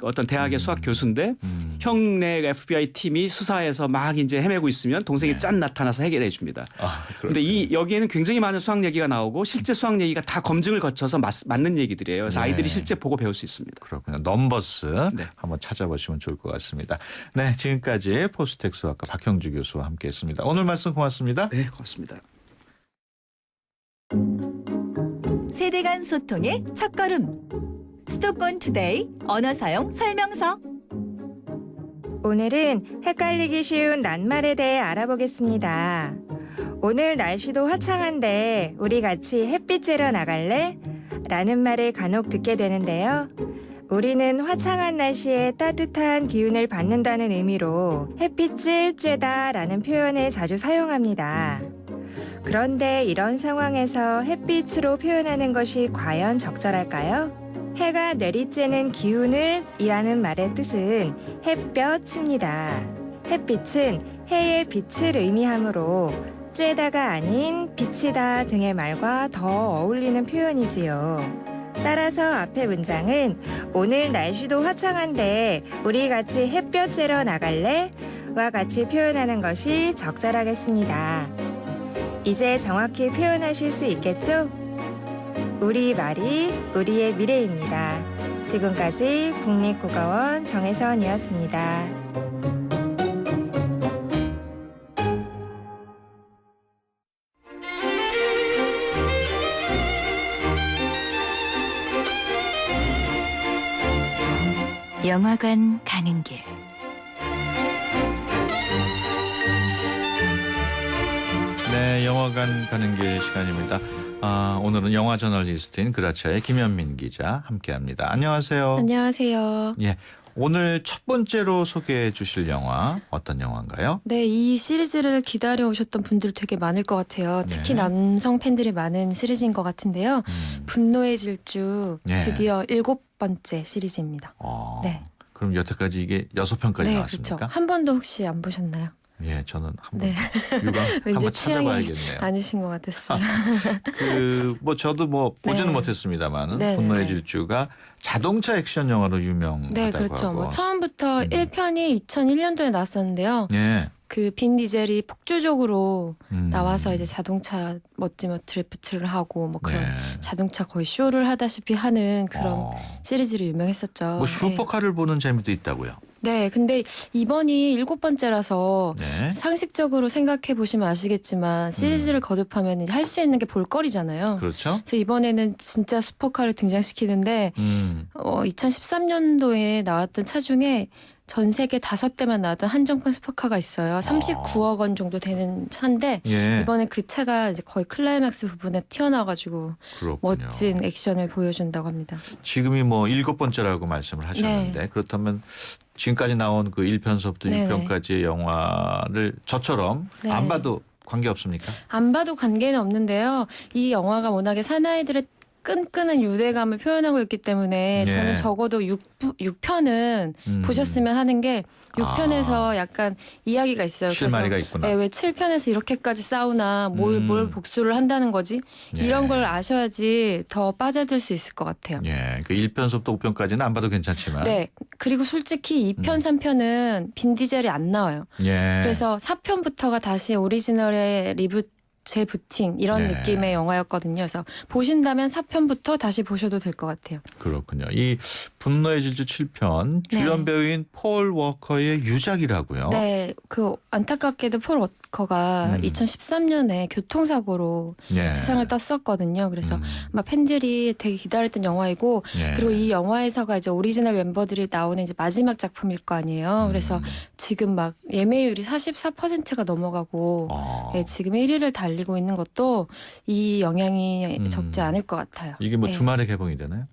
어떤 대학의 수학 교수인데 형네 FBI 팀이 수사에서 막 이제 헤매고 있으면 동생이 짠 나타나서 해결해 줍니다. 그런데 여기에는 굉장히 많은 수학 얘기가 나오고 실제 수학 얘기가 다 검증을 거쳐서 맞는 얘기들이에요. 그래서 아이들이 실제 보고 배울 수 있습니다. 그렇군요. 넘버스 네. 한번 찾아보시면 좋을 것 같습니다. 네, 지금까지 포스텍 수학과 박형주 교수와 함께했습니다. 오늘 말씀 고맙습니다. 네, 고맙습니다. 세대 간 소통의 첫걸음. 수도권 투데이 언어 사용 설명서. 오늘은 헷갈리기 쉬운 낱말에 대해 알아보겠습니다. 오늘 날씨도 화창한데 우리 같이 햇빛 쬐러 나갈래? 라는 말을 간혹 듣게 되는데요. 우리는 화창한 날씨에 따뜻한 기운을 받는다는 의미로 햇빛을 쬐다 라는 표현을 자주 사용합니다. 그런데 이런 상황에서 햇빛으로 표현하는 것이 과연 적절할까요? 해가 내리쬐는 기운을 이라는 말의 뜻은 햇볕입니다. 햇빛은 해의 빛을 의미하므로 쬐다가 아닌 비치다 등의 말과 더 어울리는 표현이지요. 따라서 앞의 문장은 오늘 날씨도 화창한데 우리 같이 햇볕 쬐러 나갈래? 와 같이 표현하는 것이 적절하겠습니다. 이제 정확히 표현하실 수 있겠죠? 우리 말이 우리의 미래입니다. 지금까지 국립국어원 정혜선이었습니다. 영화관 가는 길. 네, 영화관 가는 길 시간입니다. 오늘은 영화 저널리스트인 그라치아의 김현민 기자 함께합니다. 안녕하세요. 안녕하세요. 예, 오늘 첫 번째로 소개해 주실 영화 어떤 영화인가요? 네, 이 시리즈를 기다려 오셨던 분들 되게 많을 것 같아요. 특히 네. 남성 팬들이 많은 시리즈인 것 같은데요. 분노의 질주 네. 드디어 7번째 시리즈입니다. 네. 그럼 여태까지 이게 6편까지 네, 나왔습니까? 그렇죠. 한 번도 혹시 안 보셨나요? 예, 저는 한번 네. 유감 왠지 한번 취향이 찾아봐야겠네요. 아니신 것 같았어요. 저도 보지는 네. 못했습니다만은 네, 분노의 네. 질주가 자동차 액션 영화로 유명하다고 네, 그렇죠. 하고. 처음부터 1편이 2001년도에 나왔었는데요. 예. 그 빈 디젤이 폭주적으로 나와서 이제 음. 자동차 멋지게 드리프트를 하고 뭐 그런 네. 자동차 거의 쇼를 하다시피 하는 그런 시리즈로 유명했었죠. 뭐 네. 슈퍼카를 보는 재미도 있다고요. 네, 근데 이번이 7번째라서 네. 상식적으로 생각해 보시면 아시겠지만 시리즈를 거듭하면 할 수 있는 게 볼거리잖아요. 그렇죠. 그래서 이번에는 진짜 슈퍼카를 등장시키는데 2013년도에 나왔던 차 중에 전 세계 5대만 나왔던 한정판 슈퍼카가 있어요. 39억 원 정도 되는 차인데 예. 이번에 그 차가 이제 거의 클라이맥스 부분에 튀어나와가지고 그렇군요. 멋진 액션을 보여준다고 합니다. 지금이 뭐 7번째라고 말씀을 하셨는데 그렇다면 지금까지 나온 그 1편서부터 네네. 6편까지의 영화를 저처럼 네. 안 봐도 관계없습니까? 안 봐도 관계는 없는데요. 이 영화가 워낙에 사나이들의 끈끈한 유대감을 표현하고 있기 때문에 예. 저는 적어도 6편은 보셨으면 하는 게 6편에서 약간 이야기가 있어요. 실마리가 있구나. 네, 왜 7편에서 이렇게까지 싸우나 뭘 복수를 한다는 거지? 예. 이런 걸 아셔야지 더 빠져들 수 있을 것 같아요. 예, 그 1편서부터 5편까지는 안 봐도 괜찮지만. 네. 그리고 솔직히 2편, 3편은 빈 디젤이 안 나와요. 예. 그래서 4편부터가 다시 오리지널의 재부팅 이런 네. 느낌의 영화였거든요. 그래서 보신다면 4편부터 다시 보셔도 될 것 같아요. 그렇군요. 이 분노의 질주 7편 주연 네. 배우인 폴 워커의 유작이라고요. 네, 그 안타깝게도 폴 워커가 2013년에 교통사고로 예. 세상을 떴었거든요. 그래서 아마 팬들이 되게 기다렸던 영화이고 예. 그리고 이 영화에서가 이제 오리지널 멤버들이 나오는 이제 마지막 작품일 거 아니에요. 그래서 지금 막 예매율이 44%가 넘어가고 예, 지금 1위를 달리고 있는 것도 이 영향이 적지 않을 것 같아요. 이게 뭐 네. 주말에 개봉이 되나요?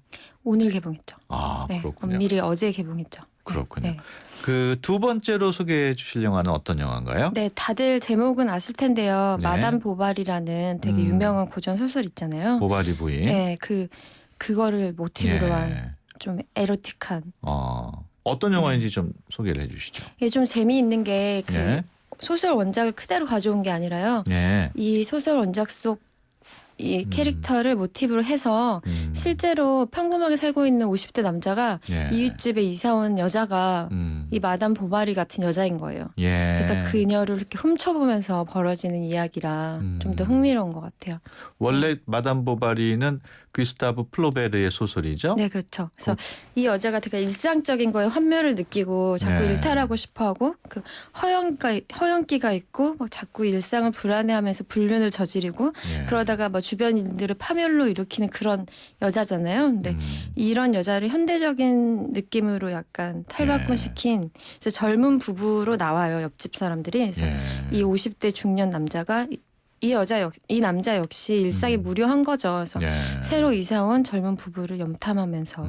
오늘 개봉했죠. 아, 네, 그렇군요. 엄밀히 어제 개봉했죠. 그렇군요. 네. 그 두 번째로 소개해 주실 영화는 어떤 영화인가요? 네, 다들 제목은 아실 텐데요. 네. 마담 보바리라는 되게 유명한 고전 소설 있잖아요. 보바리 부인. 네, 그거를 모티브로 예. 한 좀 에로틱한. 어떤 영화인지 좀 소개를 해 주시죠. 이게 좀 재미있는 게 그 예. 소설 원작을 그대로 가져온 게 아니라요. 예. 이 소설 원작 속 이 캐릭터를 모티브로 해서 실제로 평범하게 살고 있는 50대 남자가 예. 이웃집에 이사 온 여자가 이 마담 보바리 같은 여자인 거예요. 예. 그래서 그녀를 이렇게 훔쳐보면서 벌어지는 이야기라 좀 더 흥미로운 것 같아요. 원래 마담 보바리는 귀스타브 플로베르의 소설이죠? 네, 그렇죠. 그래서 이 여자가 되게 일상적인 거에 환멸을 느끼고 자꾸 네. 일탈하고 싶어하고 그 허영기가 있고 막 자꾸 일상을 불안해하면서 불륜을 저지르고 예. 그러다가 뭐 주변인들을 파멸로 일으키는 그런 여자잖아요. 근데 이런 여자를 현대적인 느낌으로 약간 탈바꿈시킨 그래서 젊은 부부로 나와요. 옆집 사람들이. 그래서 예. 이 50대 중년 남자가 이 남자 역시 일상이 무료한 거죠. 그래서 예. 새로 이사온 젊은 부부를 염탐하면서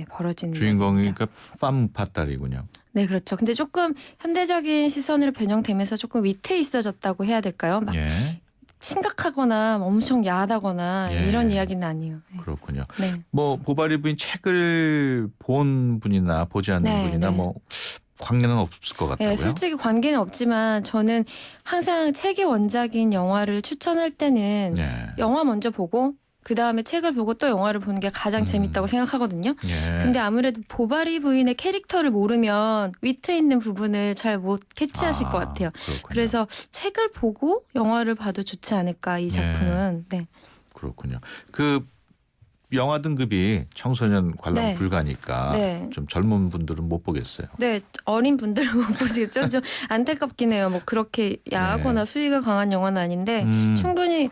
예, 벌어지는 주인공이 이야기입니다. 그 팜파딸이군요. 네, 그렇죠. 근데 조금 현대적인 시선으로 변형되면서 조금 위트 있어졌다고 해야 될까요? 막 예. 심각하거나 엄청 야하다거나 예. 이런 이야기는 아니에요. 네. 그렇군요. 네. 뭐 보바리 부인 책을 본 분이나 보지 않는 네, 분이나 네. 뭐 관계는 없을 것 같다고요. 네, 솔직히 관계는 없지만 저는 항상 책이 원작인 영화를 추천할 때는 예. 영화 먼저 보고 그 다음에 책을 보고 또 영화를 보는 게 가장 재밌다고 생각하거든요. 예. 근데 아무래도 보바리 부인의 캐릭터를 모르면 위트 있는 부분을 잘 못 캐치하실 것 같아요. 그렇군요. 그래서 책을 보고 영화를 봐도 좋지 않을까 이 작품은. 네. 그렇군요. 그 영화 등급이 청소년 관람 네. 불가니까 네. 좀 젊은 분들은 못 보겠어요. 네, 어린 분들은 못 보시겠죠. 좀 안타깝긴 해요. 뭐 그렇게 야하거나 수위가 강한 영화는 아닌데 충분히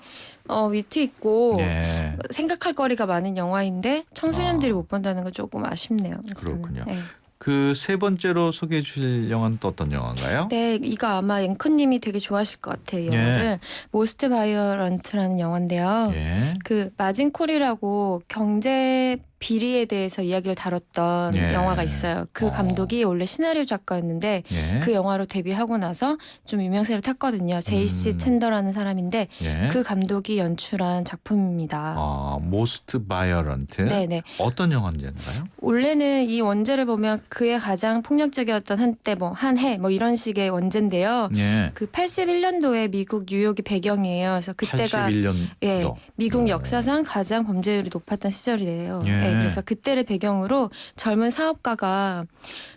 위트 있고 예. 생각할 거리가 많은 영화인데 청소년들이 못 본다는 건 조금 아쉽네요. 저는. 그렇군요. 네. 그 세 번째로 소개해 주실 영화는 또 어떤 영화인가요? 네, 이거 아마 앵커님이 되게 좋아하실 것 같아요. 이 영화를 모스트 바이어런트라는 영화인데요. 예. 그 마진콜이라고 경제 비리에 대해서 이야기를 다뤘던 예. 영화가 있어요. 그 감독이 원래 시나리오 작가였는데 예. 그 영화로 데뷔하고 나서 좀 유명세를 탔거든요. 제이씨 챈더라는 사람인데 예. 그 감독이 연출한 작품입니다. 모스트 바이어런트. 네네. 어떤 영화인가요? 원래는 이 원제를 보면 그의 가장 폭력적이었던 한때 뭐 한 해 뭐 이런 식의 원제인데요. 예. 그 81년도에 미국 뉴욕이 배경이에요. 그래서 그때가 81년도. 예, 미국 역사상 가장 범죄율이 높았던 시절이래요. 예. 그래서 그때를 배경으로 젊은 사업가가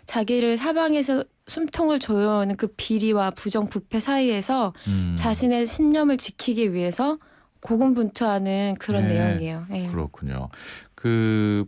자기를 사방에서 숨통을 조여오는 그 비리와 부정부패 사이에서 자신의 신념을 지키기 위해서 고군분투하는 그런 네. 내용이에요. 예. 그렇군요. 그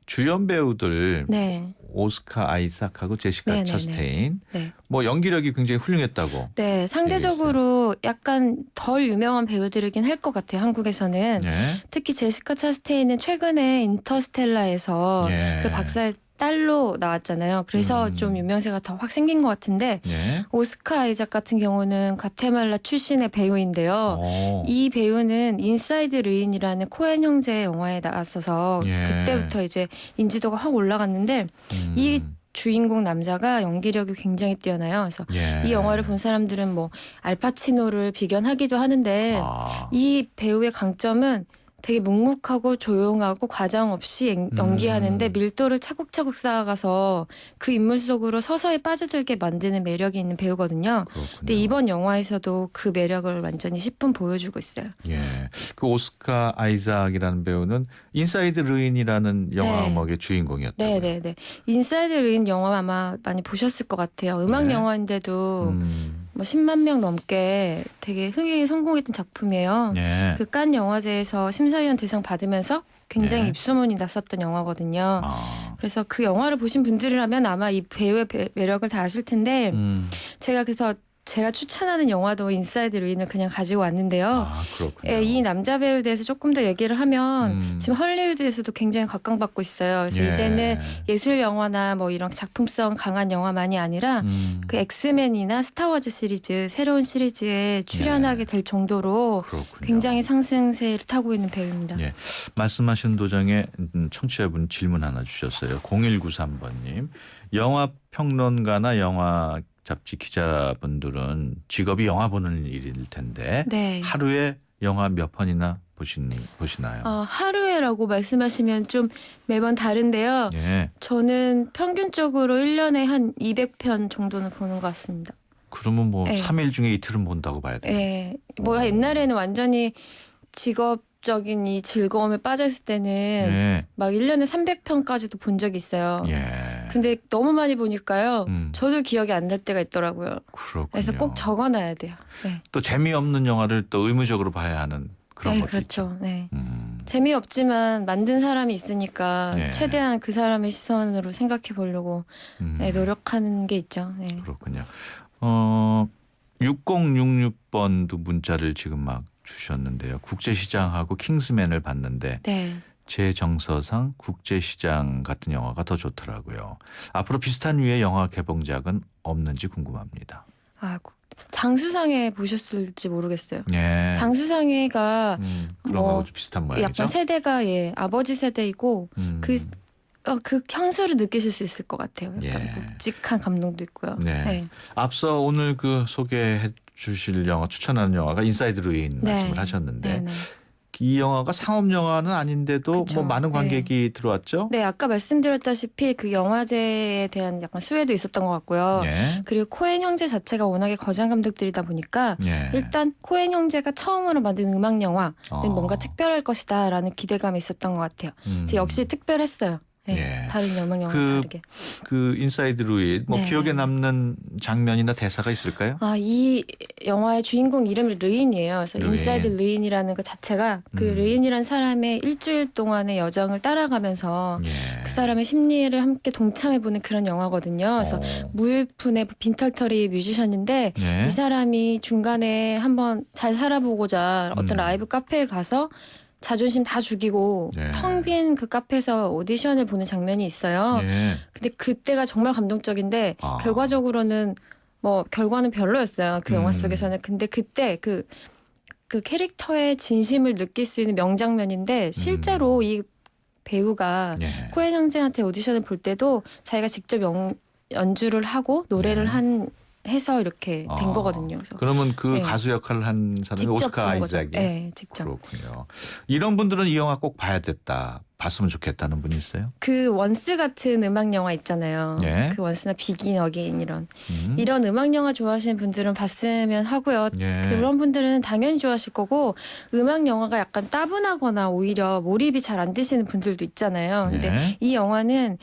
주연 배우들 네. 오스카 아이삭하고 제시카 네네네. 차스테인. 네. 뭐 연기력이 굉장히 훌륭했다고. 네, 상대적으로 약간 덜 유명한 배우들이긴 할 것 같아요. 한국에서는. 예. 특히 제시카 차스테인은 최근에 인터스텔라에서 예. 그 박사의 딸로 나왔잖아요. 그래서 좀 유명세가 더 확 생긴 것 같은데 예. 오스카 아이작 같은 경우는 과테말라 출신의 배우인데요. 오. 이 배우는 인사이드 르인이라는 코엔 형제 영화에 나왔어서 예. 그때부터 이제 인지도가 확 올라갔는데 이 주인공 남자가 연기력이 굉장히 뛰어나요. 그래서 예. 이 영화를 본 사람들은 뭐 알파치노를 비견하기도 하는데 아. 이 배우의 강점은 되게 묵묵하고 조용하고 과정 없이 연기하는데 밀도를 차곡차곡 쌓아가서 그 인물 속으로 서서히 빠져들게 만드는 매력이 있는 배우거든요. 그렇군요. 근데 이번 영화에서도 그 매력을 완전히 10분 보여주고 있어요. 예. 그 오스카 아이삭이라는 배우는 인사이드 르인이라는 영화 네. 음악의 주인공이었다고요. 네네네. 인사이드 르인 영화 아마 많이 보셨을 것 같아요. 음악 네. 영화인데도 뭐 10만 명 넘게 되게 흥행에 성공했던 작품이에요. 예. 그 칸 영화제에서 심사위원 대상 받으면서 굉장히 네. 입소문이 났었던 영화거든요. 아. 그래서 그 영화를 보신 분들이라면 아마 이 배우의 매력을 다 아실 텐데 제가 그래서 제가 추천하는 영화도 인사이드 르인을 그냥 가지고 왔는데요. 아, 그렇군요. 예, 이 남자 배우에 대해서 조금 더 얘기를 하면 지금 헐리우드에서도 굉장히 각광받고 있어요. 그래서 예. 이제는 예술 영화나 뭐 이런 작품성 강한 영화만이 아니라 그 엑스맨이나 스타워즈 시리즈 새로운 시리즈에 출연하게 될 정도로 그렇군요. 굉장히 상승세를 타고 있는 배우입니다. 예. 말씀하신 도중에 청취자분 질문 하나 주셨어요. 0193번님. 영화 평론가나 영화 잡지 기자분들은 직업이 영화 보는 일일 텐데 네. 하루에 영화 몇 편이나 보시나요? 하루에라고 말씀하시면 좀 매번 다른데요. 예. 저는 평균적으로 1년에 한 200편 정도는 보는 것 같습니다. 그러면 뭐 네. 3일 중에 이틀은 본다고 봐야 돼요. 예. 뭐 옛날에는 완전히 직업적인 이 즐거움에 빠져있을 때는 예. 막 1년에 300편까지도 본 적이 있어요. 예. 근데 너무 많이 보니까요. 음. 저도 기억이 안 날 때가 있더라고요. 그렇군요. 그래서 꼭 적어놔야 돼요. 네. 또 재미없는 영화를 또 의무적으로 봐야 하는 그런 네, 것도 있죠. 그렇죠. 네. 음. 재미없지만 만든 사람이 있으니까 네. 최대한 그 사람의 시선으로 생각해 보려고 네, 노력하는 게 있죠. 네. 그렇군요. 6066번도 문자를 지금 막 주셨는데요. 국제시장하고 킹스맨을 봤는데 네. 제 정서상 국제시장 같은 영화가 더 좋더라고요. 앞으로 비슷한 류의 영화 개봉작은 없는지 궁금합니다. 장수상해 보셨을지 모르겠어요. 예. 장수상해가 그런 뭐 거하고 좀 비슷한 모양이죠. 약간 세대가 아버지 세대이고 그 향수를 느끼실 수 있을 것 같아요. 약간 예. 묵직한 감동도 있고요. 네. 네. 앞서 오늘 그 소개해 주실 영화 추천하는 영화가 인사이드 루인 네. 말씀을 하셨는데 네, 네. 이 영화가 상업 영화는 아닌데도 그쵸. 뭐 많은 관객이 들어왔죠. 네, 아까 말씀드렸다시피 그 영화제에 대한 약간 수혜도 있었던 것 같고요. 예. 그리고 코엔 형제 자체가 워낙에 거장 감독들이다 보니까 예. 일단 코엔 형제가 처음으로 만든 음악 영화는 뭔가 특별할 것이다라는 기대감이 있었던 것 같아요. 그래서 역시 특별했어요. 네, 예. 다른 음악 영화와 다르게. 그 인사이드 루인 뭐 네. 기억에 남는 장면이나 대사가 있을까요? 이 영화의 주인공 이름이 르인이에요. 그래서 르인. 인사이드 르인이라는 것 자체가 그 르인이라는 사람의 일주일 동안의 여정을 따라가면서 예. 그 사람의 심리를 함께 동참해보는 그런 영화거든요. 그래서 무일푼의 빈털터리 뮤지션인데 예. 이 사람이 중간에 한번 잘 살아보고자 어떤 라이브 카페에 가서 자존심 다 죽이고 네. 텅 빈 그 카페에서 오디션을 보는 장면이 있어요. 예. 근데 그때가 정말 감동적인데 결과적으로는 뭐 결과는 별로였어요. 그 영화 속에서는. 근데 그때 그 캐릭터의 진심을 느낄 수 있는 명장면인데 실제로 이 배우가 예. 코엔 형제한테 오디션을 볼 때도 자기가 직접 연주를 하고 노래를 해서 이렇게 된 거거든요. 그래서 그러면 그 네. 가수 역할을 한 사람이 직접 오스카 본 거죠. 아이작이. 네, 직접. 그렇군요. 이런 분들은 이 영화 꼭 봐야 됐다. 봤으면 좋겠다는 분이 있어요? 그 원스 같은 음악 영화 있잖아요. 예. 그 원스나 비긴 어게인 이런 음악 영화 좋아하시는 분들은 봤으면 하고요. 예. 그런 분들은 당연히 좋아하실 거고 음악 영화가 약간 따분하거나 오히려 몰입이 잘 안 되시는 분들도 있잖아요. 근데 예. 이 영화는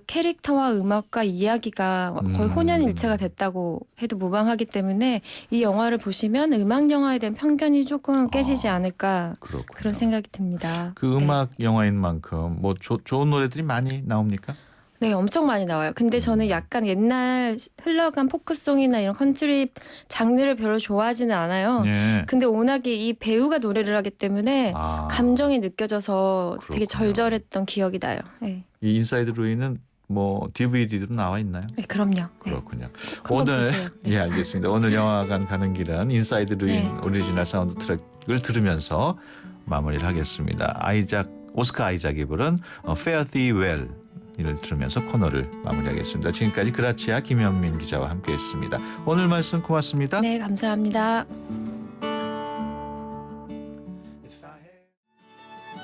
캐릭터와 음악과 이야기가 거의 혼연일체가 됐다고 해도 무방하기 때문에 이 영화를 보시면 음악 영화에 대한 편견이 조금 깨지지 않을까 그렇군요. 그런 생각이 듭니다. 그 음악 영화인 만큼 뭐 좋은 노래들이 많이 나옵니까? 네, 엄청 많이 나와요. 근데 저는 약간 옛날 흘러간 포크송이나 이런 컨트리 장르를 별로 좋아하지는 않아요. 예. 근데 워낙에 이 배우가 노래를 하기 때문에 아, 감정이 느껴져서 되게 그렇군요. 절절했던 기억이 나요. 네, 이 인사이드 루이는 뭐 DVD도 나와 있나요? 네 그럼요. 네. 그렇군요. 그거 오늘 보세요. 네. 예 알겠습니다. 오늘 영화관 가는 길은 인사이드 루인 네. 오리지널 사운드 트랙을 들으면서 마무리를 하겠습니다. 오스카 아이작이 부른 Fare Thee Well 이를 들으면서 코너를 마무리하겠습니다. 지금까지 그라치아 김현민 기자와 함께했습니다. 오늘 말씀 고맙습니다. 네, 감사합니다.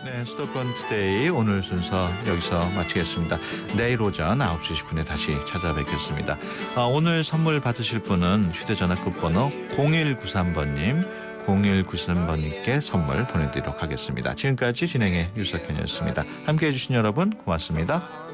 네, 수도권 투데이 오늘 순서 여기서 마치겠습니다. 내일 오전 9시 10분에 다시 찾아뵙겠습니다. 오늘 선물 받으실 분은 휴대전화 끝번호 0193번님, 0193번님께 선물 보내드리도록 하겠습니다. 지금까지 진행의 유석현이었습니다. 함께해 주신 여러분 고맙습니다.